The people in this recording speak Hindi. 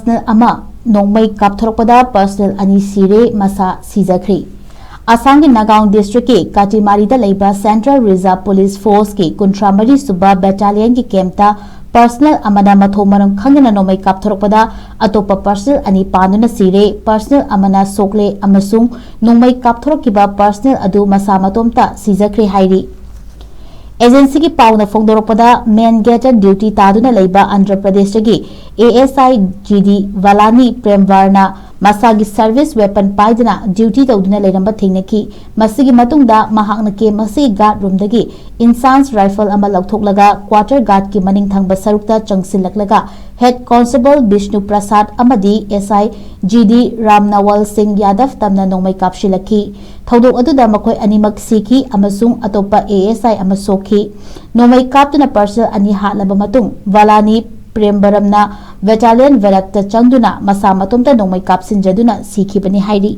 पर्सनल अमा नोंगमई कापथोरकपदा पर्सनल अनि सिरे मसा सिजाखरे आसाम के नागांव डिस्ट्रिक्ट के काटीमारीदा लेबा सेंट्रल रिजर्व पुलिस फोर्स के 53 सुबा बटालियन के कैंपता पर्सनल अमना मथों मरम खंगना नोंगमई कापथोरकपदा अतोपा पर्सनल अनि पानुना सिरे पर्सनल अमना सोकले अमसुंग नोंगमई कापथोरकिबा पर्सनल अदु मसा मतोमता सिजाखरे हाइरी एजेंसी की पाउना फोंदोरकपदा मेन गेट ड्यूटी तादुना लेबा आंध्र प्रदेश की एएसआई जीडी वालानी प्रेमवारना मसागी सर्विस वेपन पाइदना ड्यूटी तौदुना लेरंबा थेंगनकी मसिगी मतुंगदा महाकना के मसी गार्ड रूमदगी इंसांस राइफल अमा लौथोकलगा क्वार्टर गार्ड की मनिंग थंगबा सरुकता चंगसिलकलगा हेड कांस्टेबल विष्णु प्रसाद अमदी एसआई जीडी रामनवल सिंह यादव तमना नोंगमई कापशिलकी थौदोक अदुदा मखोय अनिमक सीखी अमसुंग अतोपा एएसआई अमा सोखी नोंगमई कापतुना पर्सनल अनि हालबा मतुंग वालानी प्रेमबरमना बटालियन वेरक्ता चंगदुना मसा मतोमता नोंगमई कापसिनजदुना सीखिबनी हाइरी।